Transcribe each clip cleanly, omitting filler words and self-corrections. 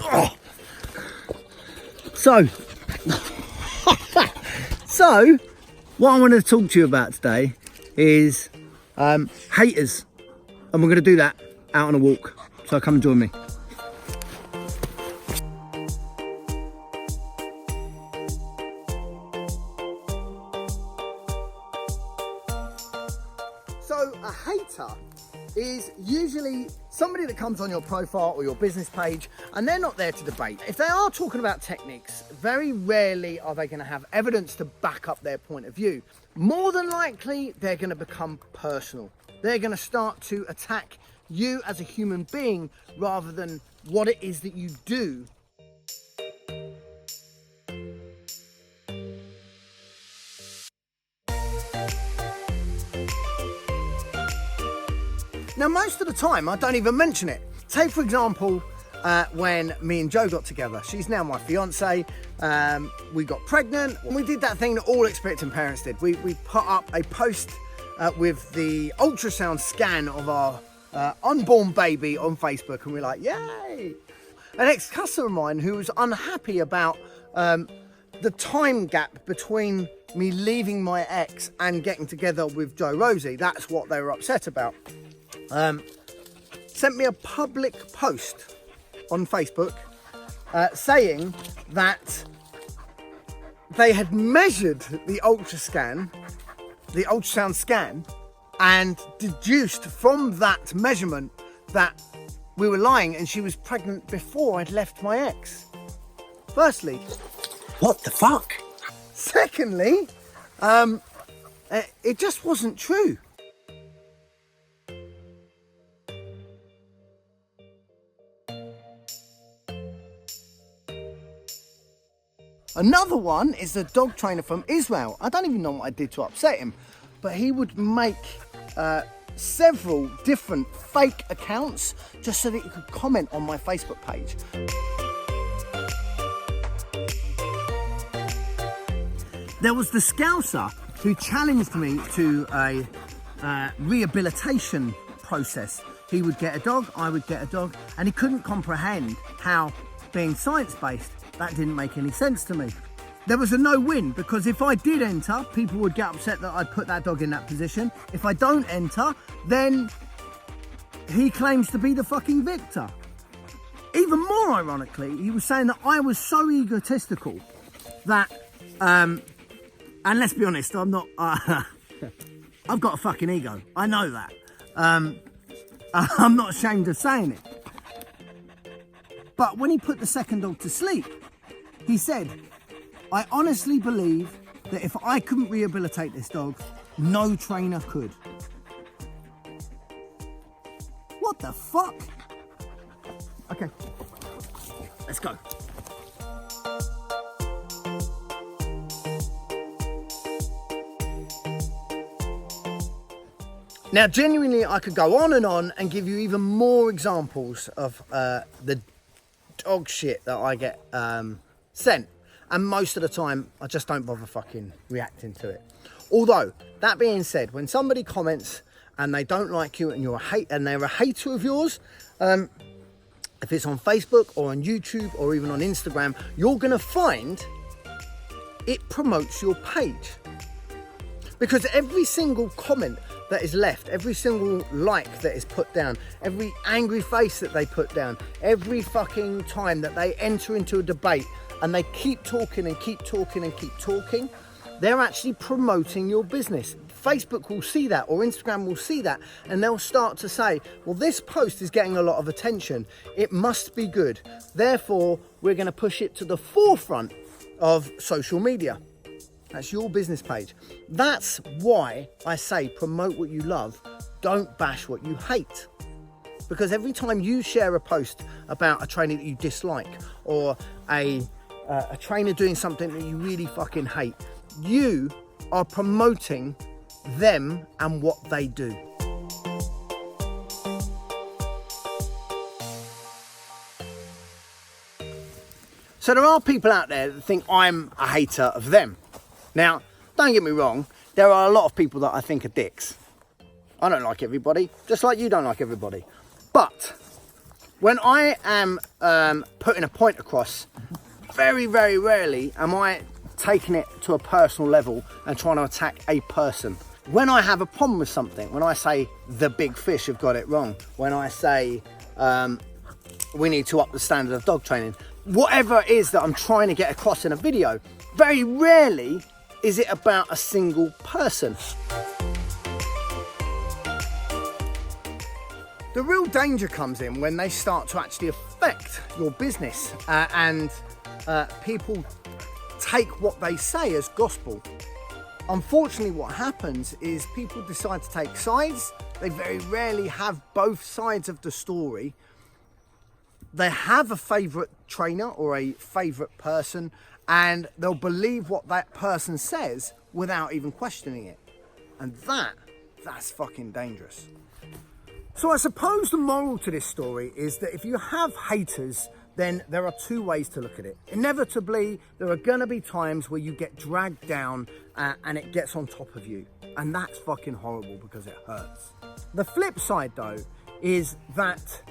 Oh. So, what I want to talk to you about today is haters, and we're going to do that out on a walk. So come and join me. So a hater is usually somebody that comes on your profile or your business page and they're not there to debate. If they are talking about techniques, very rarely are they going to have evidence to back up their point of view. More than likely, they're going to become personal. They're going to start to attack you as a human being rather than what it is that you do. Now, most of the time, I don't even mention it. Say, for example, when me and Jo got together. She's now my fiance. We got pregnant. We did that thing that all expecting parents did. We put up a post with the ultrasound scan of our unborn baby on Facebook, and we're like, yay! An ex-customer of mine who was unhappy about the time gap between me leaving my ex and getting together with Jo Rosie. That's what they were upset about. Sent me a public post on Facebook saying that they had measured the ultrasound scan, and deduced from that measurement that we were lying and she was pregnant before I'd left my ex. Firstly, what the fuck? Secondly, it just wasn't true. Another one is the dog trainer from Israel. I don't even know what I did to upset him, but he would make several different fake accounts just so that he could comment on my Facebook page. There was the Scouser who challenged me to a rehabilitation process. He would get a dog, I would get a dog, and he couldn't comprehend how, being science-based, that didn't make any sense to me. There was a no-win, because if I did enter, people would get upset that I'd put that dog in that position. If I don't enter, then he claims to be the fucking victor. Even more ironically, he was saying that I was so egotistical that, and let's be honest, I'm not, I've got a fucking ego. I know that. I'm not ashamed of saying it. But when he put the second dog to sleep, he said, I honestly believe that if I couldn't rehabilitate this dog, no trainer could. What the fuck? Okay, let's go. Now, genuinely, I could go on and give you even more examples of the dog shit that I get sent, and most of the time I just don't bother fucking reacting to it. Although, that being said, when somebody comments and they don't like you and they're a hater of yours, if it's on Facebook or on YouTube or even on Instagram, you're gonna find it promotes your page, because every single comment that is left, every single like that is put down, every angry face that they put down, every fucking time that they enter into a debate and they keep talking and keep talking and keep talking, they're actually promoting your business. Facebook will see that, or Instagram will see that, and they'll start to say, well, this post is getting a lot of attention, it must be good, therefore we're going to push it to the forefront of social media. That's your business page. That's why I say promote what you love, don't bash what you hate. Because every time you share a post about a trainer that you dislike, or a trainer doing something that you really fucking hate, you are promoting them and what they do. So there are people out there that think I'm a hater of them. Now, don't get me wrong, there are a lot of people that I think are dicks. I don't like everybody, just like you don't like everybody. But When I am putting a point across, very, very rarely am I taking it to a personal level and trying to attack a person. When I have a problem with something, when I say the big fish have got it wrong, when I say we need to up the standard of dog training, whatever it is that I'm trying to get across in a video, very rarely is it about a single person. The real danger comes in when they start to actually affect your business and people take what they say as gospel. Unfortunately, what happens is people decide to take sides. They very rarely have both sides of the story. They have a favourite trainer or a favourite person, and they'll believe what that person says without even questioning it. And that's fucking dangerous. So I suppose the moral to this story is that if you have haters, then there are two ways to look at it. Inevitably, there are gonna be times where you get dragged down and it gets on top of you. And that's fucking horrible because it hurts. The flip side though, is that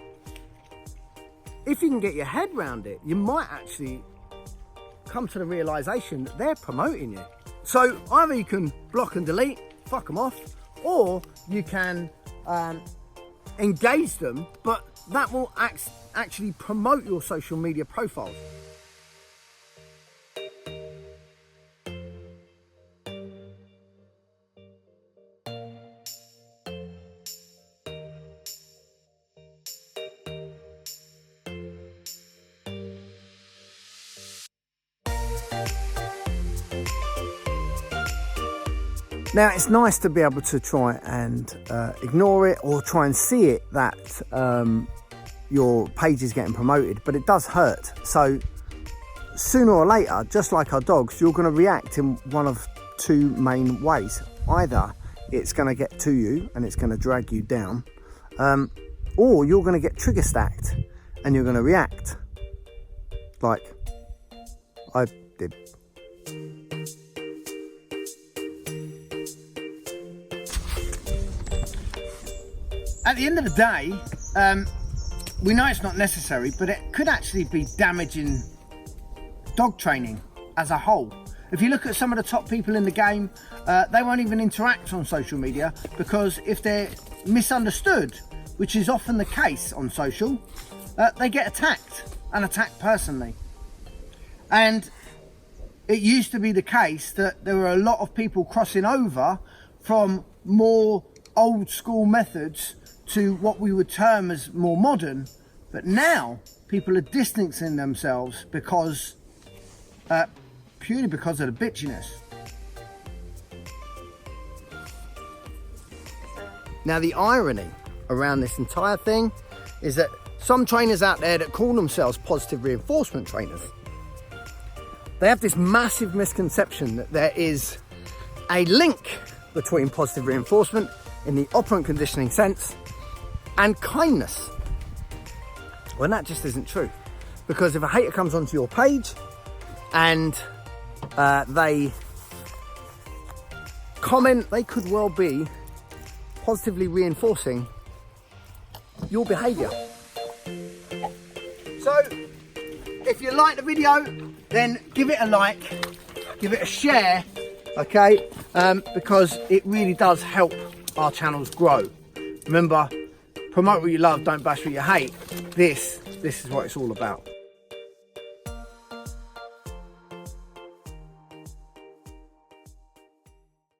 if you can get your head around it, you might actually come to the realization that they're promoting you. So either you can block and delete, fuck them off, or you can engage them, but that will actually promote your social media profiles. Now, it's nice to be able to try and ignore it or try and see it that your page is getting promoted, but it does hurt. So sooner or later, just like our dogs, you're going to react in one of two main ways. Either it's going to get to you and it's going to drag you down, or you're going to get trigger stacked and you're going to react like I did. At the end of the day, we know it's not necessary, but it could actually be damaging dog training as a whole. If you look at some of the top people in the game, they won't even interact on social media because if they're misunderstood, which is often the case on social, they get attacked and attacked personally. And it used to be the case that there were a lot of people crossing over from more old school methods to what we would term as more modern, but now people are distancing themselves because purely because of the bitchiness. Now the irony around this entire thing is that some trainers out there that call themselves positive reinforcement trainers, they have this massive misconception that there is a link between positive reinforcement in the operant conditioning sense and kindness. Well, that just isn't true, because if a hater comes onto your page and they comment, they could well be positively reinforcing your behavior. So if you like the video, then give it a like, give it a share, okay, because it really does help our channels grow. Remember, promote what you love, don't bash what you hate. This is what it's all about.